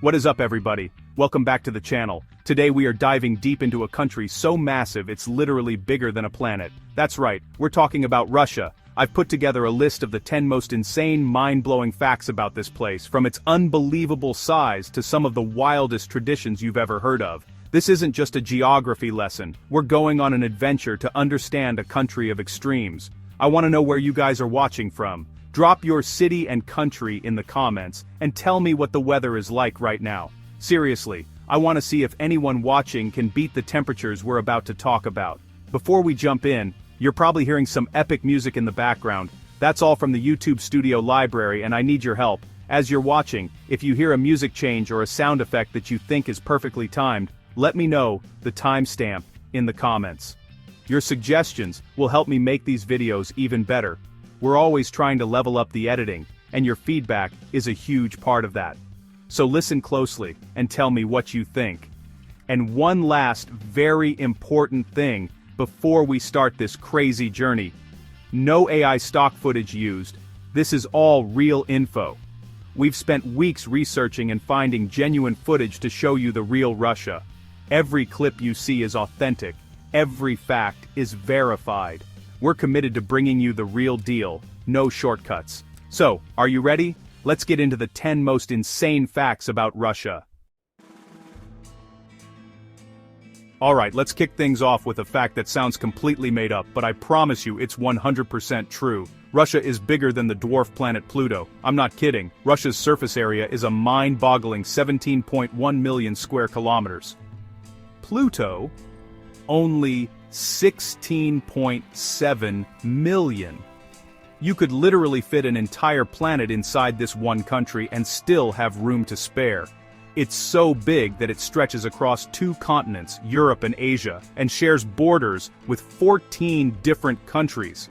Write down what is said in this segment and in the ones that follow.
What is up, everybody? Welcome back to the channel. Today we are diving deep into a country so massive it's literally bigger than a planet. That's right, we're talking about Russia. I've put together a list of the 10 most insane, mind-blowing facts about this place, from its unbelievable size to some of the wildest traditions you've ever heard of. This isn't just a geography lesson, we're going on an adventure to understand a country of extremes. I want to know where you guys are watching from. Drop your city and country in the comments, and tell me what the weather is like right now. Seriously, I want to see if anyone watching can beat the temperatures we're about to talk about. Before we jump in, you're probably hearing some epic music in the background. That's all from the YouTube studio library, and I need your help. As you're watching, if you hear a music change or a sound effect that you think is perfectly timed, let me know the timestamp in the comments. Your suggestions will help me make these videos even better. We're always trying to level up the editing, and your feedback is a huge part of that. So listen closely and tell me what you think. And one last very important thing before we start this crazy journey. No AI stock footage used. This is all real info. We've spent weeks researching and finding genuine footage to show you the real Russia. Every clip you see is authentic. Every fact is verified. We're committed to bringing you the real deal, no shortcuts. So, are you ready? Let's get into the 10 most insane facts about Russia. Alright, let's kick things off with a fact that sounds completely made up, but I promise you it's 100% true. Russia is bigger than the dwarf planet Pluto. I'm not kidding. Russia's surface area is a mind-boggling 17.1 million square kilometers. Pluto? Only 16.7 million. You could literally fit an entire planet inside this one country and still have room to spare. It's so big that it stretches across 2 continents, Europe and Asia, and shares borders with 14 different countries.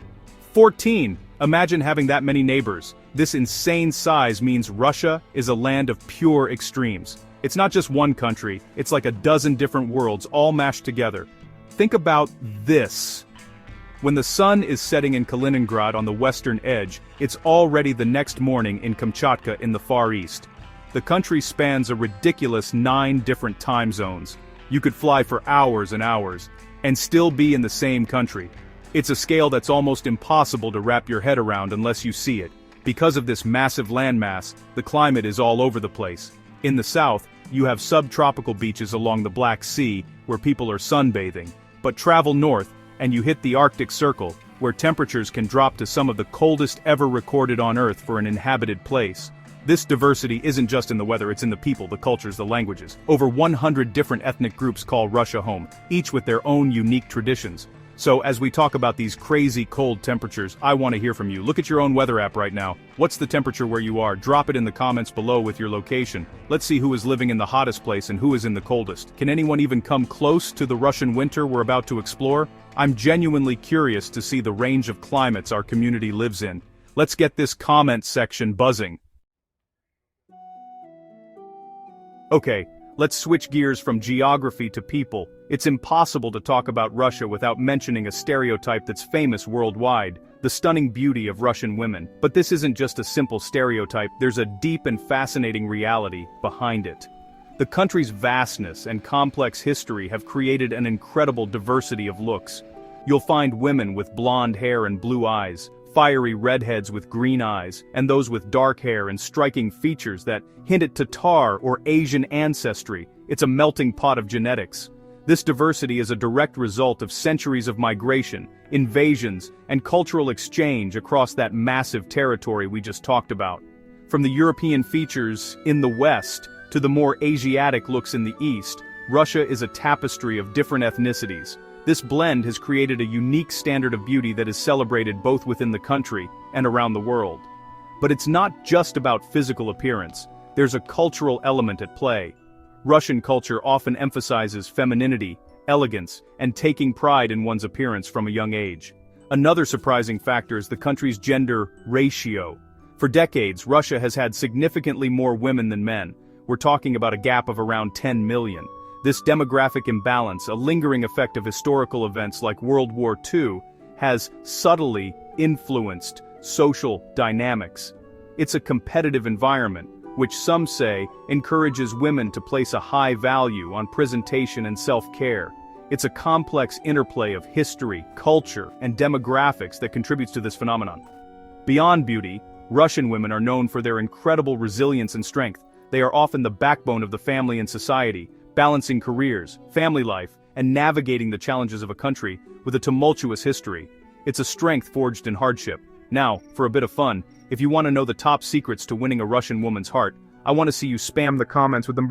14! Imagine having that many neighbors. This insane size means Russia is a land of pure extremes. It's not just one country, it's like a dozen different worlds all mashed together. Think about this. When the sun is setting in Kaliningrad on the western edge, it's already the next morning in Kamchatka in the far east. The country spans a ridiculous 9 different time zones. You could fly for hours and hours, and still be in the same country. It's a scale that's almost impossible to wrap your head around unless you see it. Because of this massive landmass, the climate is all over the place. In the south, you have subtropical beaches along the Black Sea, where people are sunbathing. But travel north, and you hit the Arctic Circle, where temperatures can drop to some of the coldest ever recorded on Earth for an inhabited place. This diversity isn't just in the weather, it's in the people, the cultures, the languages. Over 100 different ethnic groups call Russia home, each with their own unique traditions. So as we talk about these crazy cold temperatures, I want to hear from you. Look at your own weather app right now. What's the temperature where you are? Drop it in the comments below with your location. Let's see who is living in the hottest place and who is in the coldest. Can anyone even come close to the Russian winter we're about to explore? I'm genuinely curious to see the range of climates our community lives in. Let's get this comment section buzzing. Okay, let's switch gears from geography to people. It's impossible to talk about Russia without mentioning a stereotype that's famous worldwide, the stunning beauty of Russian women. But this isn't just a simple stereotype, there's a deep and fascinating reality behind it. The country's vastness and complex history have created an incredible diversity of looks. You'll find women with blonde hair and blue eyes, fiery redheads with green eyes, and those with dark hair and striking features that hint at Tatar or Asian ancestry. It's a melting pot of genetics. This diversity is a direct result of centuries of migration, invasions, and cultural exchange across that massive territory we just talked about. From the European features in the West to the more Asiatic looks in the East, Russia is a tapestry of different ethnicities. This blend has created a unique standard of beauty that is celebrated both within the country and around the world. But it's not just about physical appearance. There's a cultural element at play. Russian culture often emphasizes femininity, elegance, and taking pride in one's appearance from a young age. Another surprising factor is the country's gender ratio. For decades, Russia has had significantly more women than men. We're talking about a gap of around 10 million. This demographic imbalance, a lingering effect of historical events like World War II, has subtly influenced social dynamics. It's a competitive environment, which some say encourages women to place a high value on presentation and self-care. It's a complex interplay of history, culture, and demographics that contributes to this phenomenon. Beyond beauty, Russian women are known for their incredible resilience and strength. They are often the backbone of the family and society, balancing careers, family life, and navigating the challenges of a country with a tumultuous history. It's a strength forged in hardship. Now, for a bit of fun, if you want to know the top secrets to winning a Russian woman's heart, I want to see you spam the comments with them.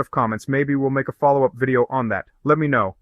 Comments. Maybe we'll make a follow-up video on that. Let me know.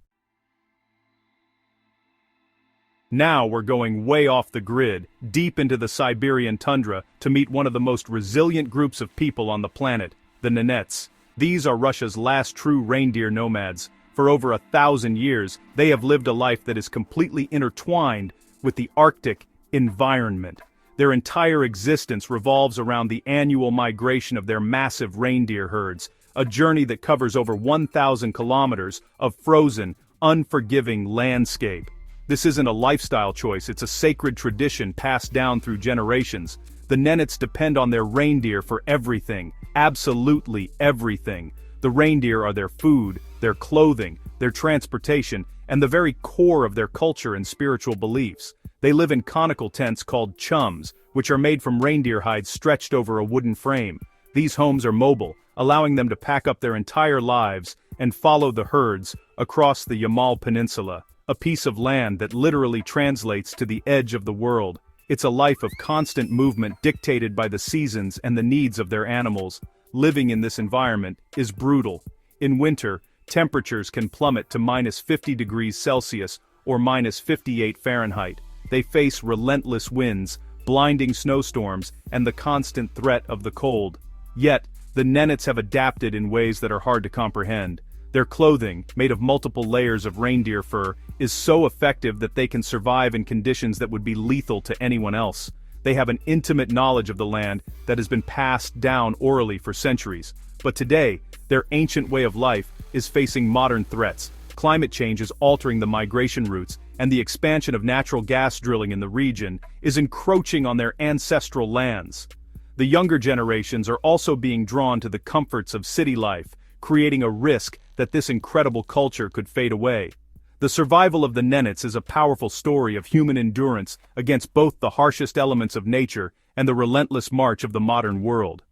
Now we're going way off the grid, deep into the Siberian tundra, to meet one of the most resilient groups of people on the planet, the Nenets. These are Russia's last true reindeer nomads. For over 1,000 years, they have lived a life that is completely intertwined with the Arctic environment. Their entire existence revolves around the annual migration of their massive reindeer herds, a journey that covers over 1,000 kilometers of frozen, unforgiving landscape. This isn't a lifestyle choice, it's a sacred tradition passed down through generations. The Nenets depend on their reindeer for everything, absolutely everything. The reindeer are their food, their clothing, their transportation, and the very core of their culture and spiritual beliefs. They live in conical tents called chums, which are made from reindeer hides stretched over a wooden frame. These homes are mobile, allowing them to pack up their entire lives and follow the herds across the Yamal Peninsula, a piece of land that literally translates to the edge of the world. It's a life of constant movement dictated by the seasons and the needs of their animals. Living in this environment is brutal. In winter, temperatures can plummet to -50 degrees Celsius or -58 Fahrenheit. They face relentless winds, blinding snowstorms, and the constant threat of the cold. Yet, the Nenets have adapted in ways that are hard to comprehend. Their clothing, made of multiple layers of reindeer fur, is so effective that they can survive in conditions that would be lethal to anyone else. They have an intimate knowledge of the land that has been passed down orally for centuries. But today, their ancient way of life is facing modern threats. Climate change is altering the migration routes, and the expansion of natural gas drilling in the region is encroaching on their ancestral lands. The younger generations are also being drawn to the comforts of city life, creating a risk that this incredible culture could fade away. The survival of the Nenets is a powerful story of human endurance against both the harshest elements of nature and the relentless march of the modern world.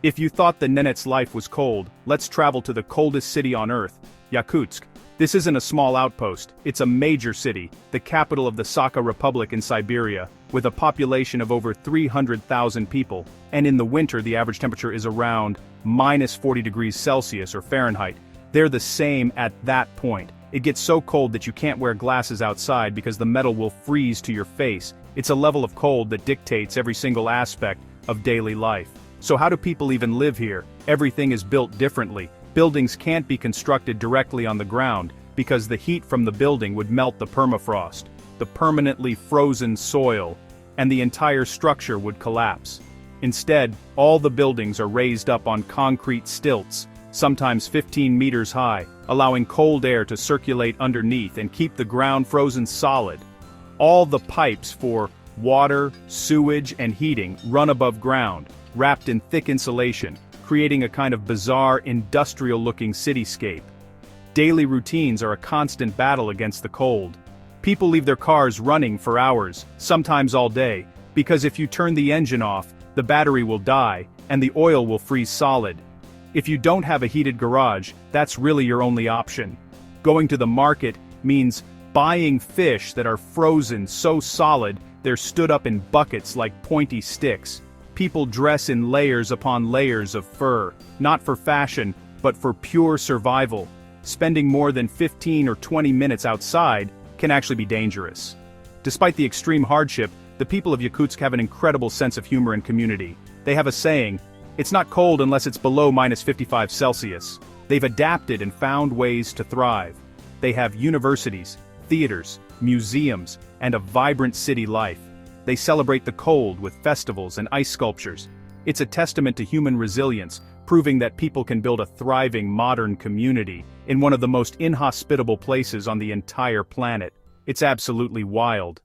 If you thought the Nenets' life was cold, let's travel to the coldest city on Earth, Yakutsk. This isn't a small outpost, it's a major city, the capital of the Sakha Republic in Siberia, with a population of over 300,000 people, and in the winter the average temperature is around -40 degrees Celsius or Fahrenheit. They're the same at that point. It gets so cold that you can't wear glasses outside because the metal will freeze to your face. It's a level of cold that dictates every single aspect of daily life. So how do people even live here? Everything is built differently. Buildings can't be constructed directly on the ground, because the heat from the building would melt the permafrost, the permanently frozen soil, and the entire structure would collapse. Instead, all the buildings are raised up on concrete stilts, sometimes 15 meters high, allowing cold air to circulate underneath and keep the ground frozen solid. All the pipes for water, sewage, and heating run above ground, wrapped in thick insulation, creating a kind of bizarre, industrial-looking cityscape. Daily routines are a constant battle against the cold. People leave their cars running for hours, sometimes all day, because if you turn the engine off, the battery will die, and the oil will freeze solid. If you don't have a heated garage, that's really your only option. Going to the market means buying fish that are frozen so solid they're stood up in buckets like pointy sticks. People dress in layers upon layers of fur, not for fashion, but for pure survival. Spending more than 15 or 20 minutes outside can actually be dangerous. Despite the extreme hardship, the people of Yakutsk have an incredible sense of humor and community. They have a saying, "It's not cold unless it's below -55 Celsius." They've adapted and found ways to thrive. They have universities, theaters, museums, and a vibrant city life. They celebrate the cold with festivals and ice sculptures. It's a testament to human resilience, proving that people can build a thriving modern community in one of the most inhospitable places on the entire planet. It's absolutely wild.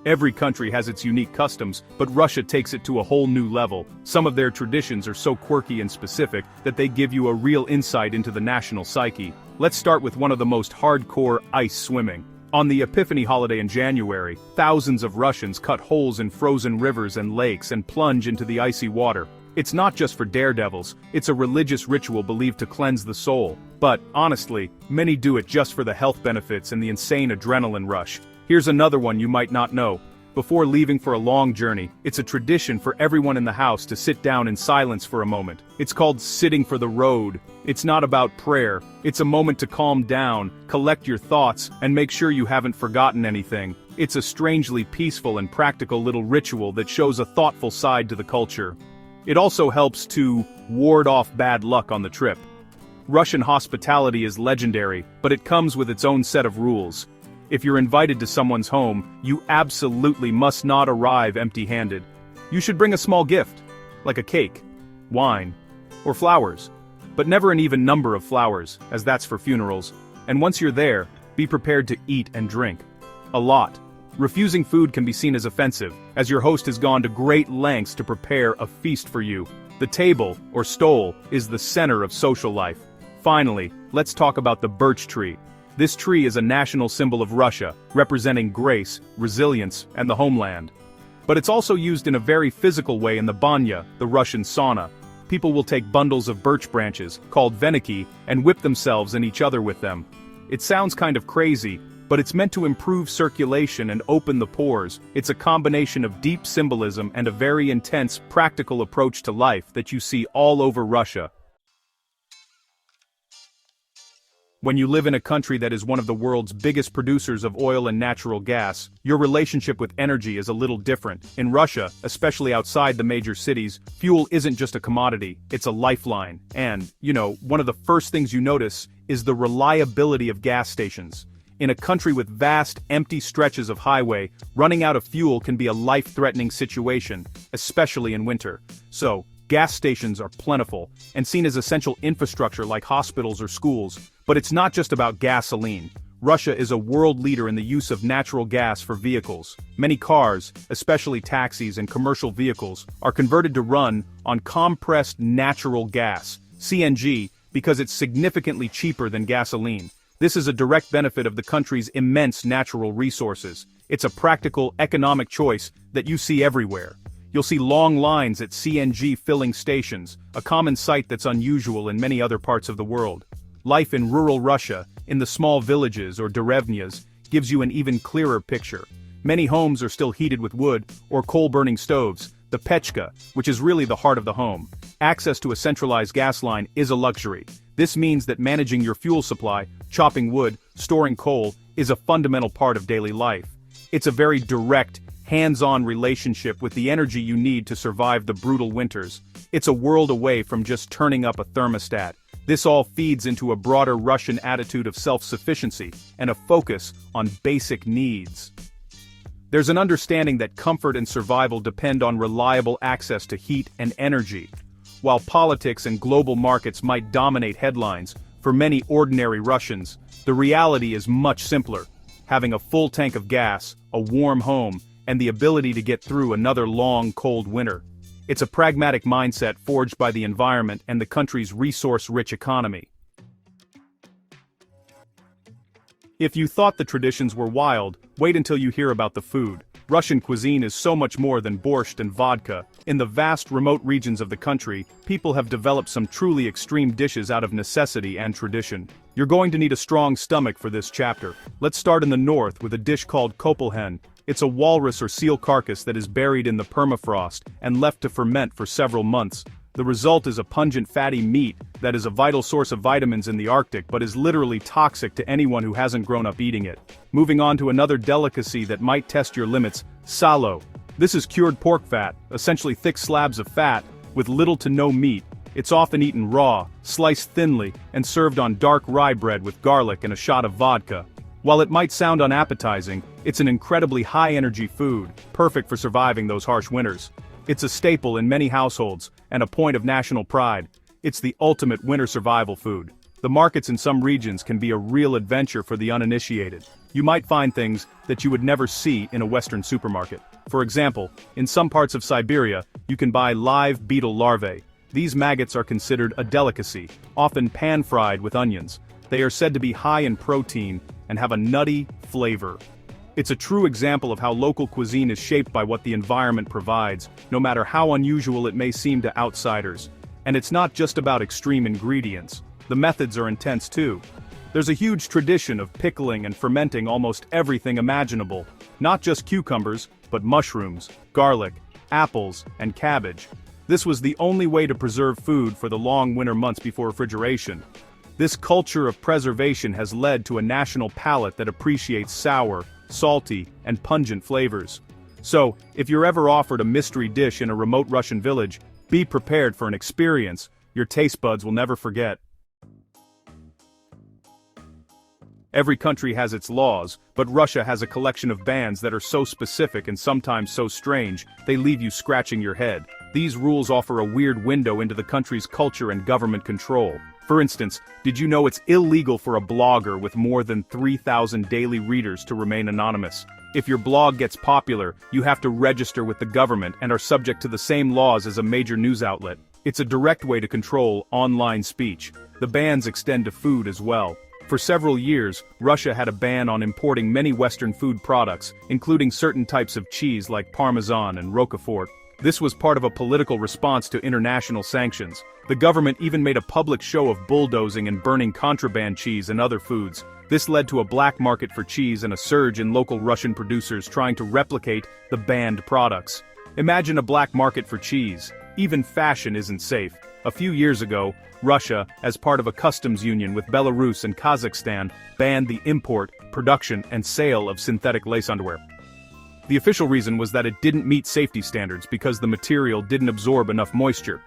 Every country has its unique customs, but Russia takes it to a whole new level. Some of their traditions are so quirky and specific that they give you a real insight into the national psyche. Let's start with one of the most hardcore: ice swimming. On the Epiphany holiday in January, thousands of Russians cut holes in frozen rivers and lakes and plunge into the icy water. It's not just for daredevils, it's a religious ritual believed to cleanse the soul. But, honestly, many do it just for the health benefits and the insane adrenaline rush. Here's another one you might not know. Before leaving for a long journey, it's a tradition for everyone in the house to sit down in silence for a moment. It's called sitting for the road. It's not about prayer. It's a moment to calm down, collect your thoughts, and make sure you haven't forgotten anything. It's a strangely peaceful and practical little ritual that shows a thoughtful side to the culture. It also helps to ward off bad luck on the trip. Russian hospitality is legendary, but it comes with its own set of rules. If you're invited to someone's home, you absolutely must not arrive empty-handed. You should bring a small gift, like a cake, wine, or flowers. But never an even number of flowers, as that's for funerals. And once you're there, be prepared to eat and drink. A lot. Refusing food can be seen as offensive, as your host has gone to great lengths to prepare a feast for you. The table, or stol, is the center of social life. Finally, let's talk about the birch tree. This tree is a national symbol of Russia, representing grace, resilience, and the homeland. But it's also used in a very physical way in the banya, the Russian sauna. People will take bundles of birch branches, called veniki, and whip themselves and each other with them. It sounds kind of crazy, but it's meant to improve circulation and open the pores. It's a combination of deep symbolism and a very intense, practical approach to life that you see all over Russia. When you live in a country that is one of the world's biggest producers of oil and natural gas, your relationship with energy is a little different. In Russia, especially outside the major cities, fuel isn't just a commodity, it's a lifeline. And, one of the first things you notice is the reliability of gas stations. In a country with vast, empty stretches of highway, running out of fuel can be a life-threatening situation, especially in winter. So, gas stations are plentiful, and seen as essential infrastructure like hospitals or schools. But it's not just about gasoline. Russia is a world leader in the use of natural gas for vehicles. Many cars, especially taxis and commercial vehicles, are converted to run on compressed natural gas, CNG, because it's significantly cheaper than gasoline. This is a direct benefit of the country's immense natural resources. It's a practical, economic choice that you see everywhere. You'll see long lines at CNG filling stations, a common sight that's unusual in many other parts of the world. Life in rural Russia, in the small villages or derevnyas, gives you an even clearer picture. Many homes are still heated with wood or coal-burning stoves, the pechka, which is really the heart of the home. Access to a centralized gas line is a luxury. This means that managing your fuel supply, chopping wood, storing coal, is a fundamental part of daily life. It's a very direct, hands-on relationship with the energy you need to survive the brutal winters. It's a world away from just turning up a thermostat. This all feeds into a broader Russian attitude of self-sufficiency and a focus on basic needs. There's an understanding that comfort and survival depend on reliable access to heat and energy. While politics and global markets might dominate headlines, for many ordinary Russians, the reality is much simpler. Having a full tank of gas, a warm home, and the ability to get through another long, cold winter. It's a pragmatic mindset forged by the environment and the country's resource-rich economy. If you thought the traditions were wild, wait until you hear about the food. Russian cuisine is so much more than borscht and vodka. In the vast remote regions of the country, people have developed some truly extreme dishes out of necessity and tradition. You're going to need a strong stomach for this chapter. Let's start in the north with a dish called kopelhen. It's a walrus or seal carcass that is buried in the permafrost and left to ferment for several months. The result is a pungent fatty meat that is a vital source of vitamins in the Arctic but is literally toxic to anyone who hasn't grown up eating it. Moving on to another delicacy that might test your limits, salo. This is cured pork fat, essentially thick slabs of fat, with little to no meat. It's often eaten raw, sliced thinly, and served on dark rye bread with garlic and a shot of vodka. While it might sound unappetizing, it's an incredibly high-energy food, perfect for surviving those harsh winters. It's a staple in many households, and a point of national pride. It's the ultimate winter survival food. The markets in some regions can be a real adventure for the uninitiated. You might find things that you would never see in a Western supermarket. For example, in some parts of Siberia, you can buy live beetle larvae. These maggots are considered a delicacy, often pan-fried with onions. They are said to be high in protein and have a nutty flavor. It's a true example of how local cuisine is shaped by what the environment provides, no matter how unusual it may seem to outsiders. And it's not just about extreme ingredients. The methods are intense too. There's a huge tradition of pickling and fermenting almost everything imaginable, not just cucumbers, but mushrooms, garlic, apples, and cabbage. This was the only way to preserve food for the long winter months before refrigeration. This culture of preservation has led to a national palate that appreciates sour, salty, and pungent flavors. So, if you're ever offered a mystery dish in a remote Russian village, be prepared for an experience your taste buds will never forget. Every country has its laws, but Russia has a collection of bans that are so specific and sometimes so strange, they leave you scratching your head. These rules offer a weird window into the country's culture and government control. For instance, did you know it's illegal for a blogger with more than 3,000 daily readers to remain anonymous? If your blog gets popular, you have to register with the government and are subject to the same laws as a major news outlet. It's a direct way to control online speech. The bans extend to food as well. For several years, Russia had a ban on importing many Western food products, including certain types of cheese like Parmesan and Roquefort. This was part of a political response to international sanctions. The government even made a public show of bulldozing and burning contraband cheese and other foods. This led to a black market for cheese and a surge in local Russian producers trying to replicate the banned products. Imagine a black market for cheese. Even fashion isn't safe. A few years ago, Russia, as part of a customs union with Belarus and Kazakhstan, banned the import, production, and sale of synthetic lace underwear. The official reason was that it didn't meet safety standards because the material didn't absorb enough moisture.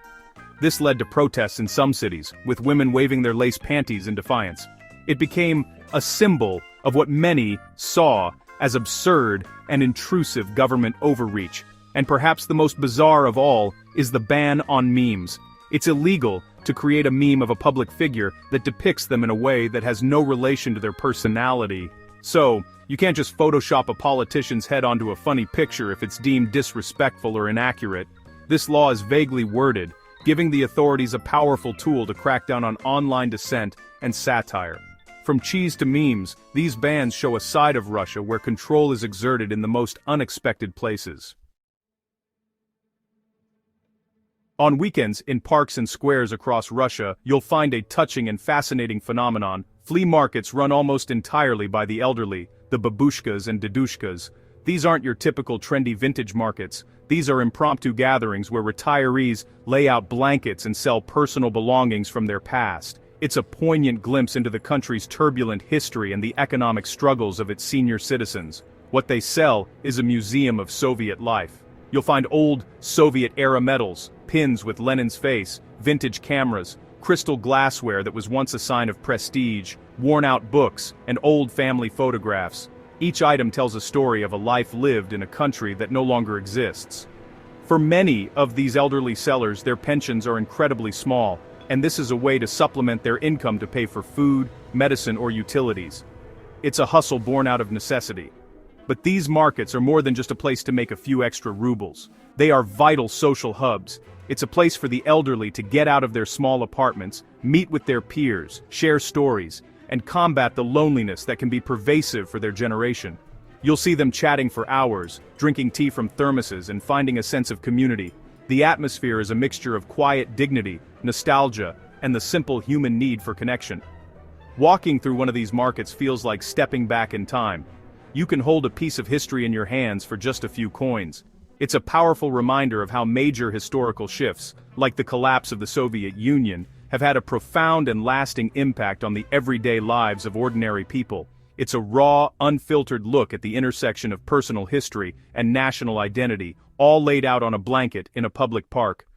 This led to protests in some cities, with women waving their lace panties in defiance. It became a symbol of what many saw as absurd and intrusive government overreach. And perhaps the most bizarre of all is the ban on memes. It's illegal to create a meme of a public figure that depicts them in a way that has no relation to their personality. So, you can't just Photoshop a politician's head onto a funny picture if it's deemed disrespectful or inaccurate. This law is vaguely worded, giving the authorities a powerful tool to crack down on online dissent and satire. From cheese to memes, these bans show a side of Russia where control is exerted in the most unexpected places. On weekends, in parks and squares across Russia, you'll find a touching and fascinating phenomenon. Flea markets run almost entirely by the elderly, the babushkas and dedushkas. These aren't your typical trendy vintage markets. These are impromptu gatherings where retirees lay out blankets and sell personal belongings from their past. It's a poignant glimpse into the country's turbulent history and the economic struggles of its senior citizens. What they sell is a museum of Soviet life. You'll find old Soviet-era medals, pins with Lenin's face, vintage cameras, crystal glassware that was once a sign of prestige, worn-out books, and old family photographs. Each item tells a story of a life lived in a country that no longer exists. For many of these elderly sellers, their pensions are incredibly small, and this is a way to supplement their income to pay for food, medicine, or utilities. It's a hustle born out of necessity. But these markets are more than just a place to make a few extra rubles. They are vital social hubs. It's a place for the elderly to get out of their small apartments, meet with their peers, share stories, and combat the loneliness that can be pervasive for their generation. You'll see them chatting for hours, drinking tea from thermoses and finding a sense of community. The atmosphere is a mixture of quiet dignity, nostalgia, and the simple human need for connection. Walking through one of these markets feels like stepping back in time. You can hold a piece of history in your hands for just a few coins. It's a powerful reminder of how major historical shifts, like the collapse of the Soviet Union, have had a profound and lasting impact on the everyday lives of ordinary people. It's a raw, unfiltered look at the intersection of personal history and national identity, all laid out on a blanket in a public park.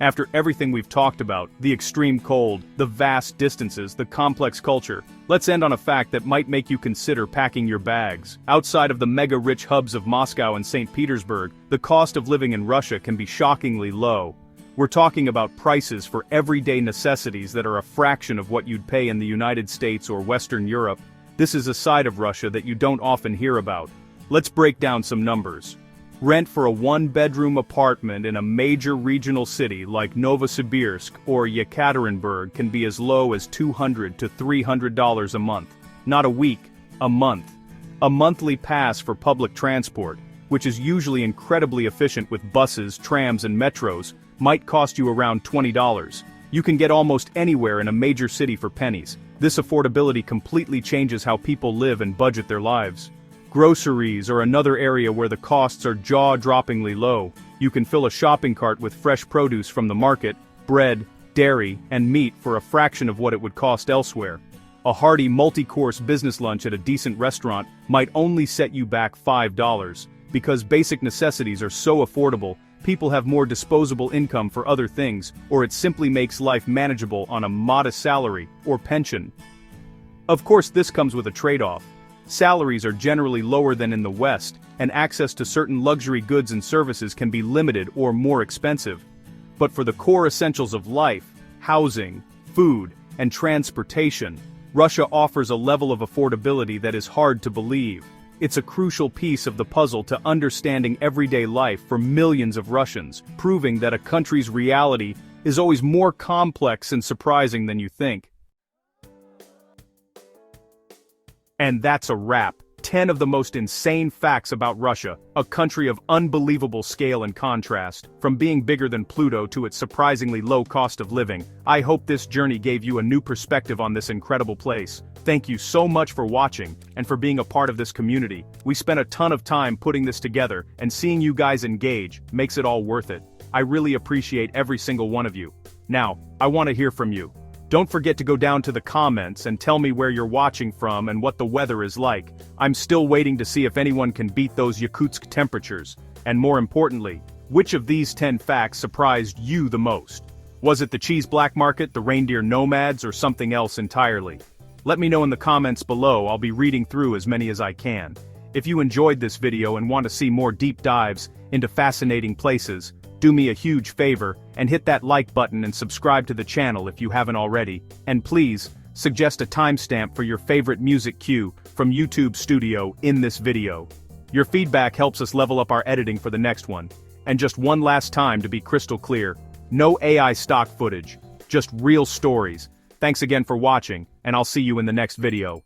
After everything we've talked about, the extreme cold, the vast distances, the complex culture, let's end on a fact that might make you consider packing your bags. Outside of the mega-rich hubs of Moscow and St. Petersburg, the cost of living in Russia can be shockingly low. We're talking about prices for everyday necessities that are a fraction of what you'd pay in the United States or Western Europe. This is a side of Russia that you don't often hear about. Let's break down some numbers. Rent for a one-bedroom apartment in a major regional city like Novosibirsk or Yekaterinburg can be as low as $200 to $300 a month. Not a week, a month. A monthly pass for public transport, which is usually incredibly efficient with buses, trams and metros, might cost you around $20. You can get almost anywhere in a major city for pennies. This affordability completely changes how people live and budget their lives. Groceries are another area where the costs are jaw-droppingly low. You can fill a shopping cart with fresh produce from the market, bread, dairy, and meat for a fraction of what it would cost elsewhere. A hearty multi-course business lunch at a decent restaurant might only set you back $5. Because basic necessities are so affordable, people have more disposable income for other things, or it simply makes life manageable on a modest salary or pension. Of course, this comes with a trade-off. Salaries are generally lower than in the West, and access to certain luxury goods and services can be limited or more expensive. But for the core essentials of life, housing, food, and transportation, Russia offers a level of affordability that is hard to believe. It's a crucial piece of the puzzle to understanding everyday life for millions of Russians, proving that a country's reality is always more complex and surprising than you think. And that's a wrap. 10 of the most insane facts about Russia, a country of unbelievable scale and contrast, from being bigger than Pluto to its surprisingly low cost of living. I hope this journey gave you a new perspective on this incredible place. Thank you so much for watching, and for being a part of this community. We spent a ton of time putting this together, and seeing you guys engage makes it all worth it. I really appreciate every single one of you. Now, I want to hear from you. Don't forget to go down to the comments and tell me where you're watching from and what the weather is like. I'm still waiting to see if anyone can beat those Yakutsk temperatures. And more importantly, which of these 10 facts surprised you the most? Was it the cheese black market, the reindeer nomads, or something else entirely? Let me know in the comments below. I'll be reading through as many as I can. If you enjoyed this video and want to see more deep dives into fascinating places, do me a huge favor and hit that like button and subscribe to the channel if you haven't already. And please, suggest a timestamp for your favorite music cue from YouTube Studio in this video. Your feedback helps us level up our editing for the next one. And just one last time to be crystal clear, no AI stock footage, just real stories. Thanks again for watching, and I'll see you in the next video.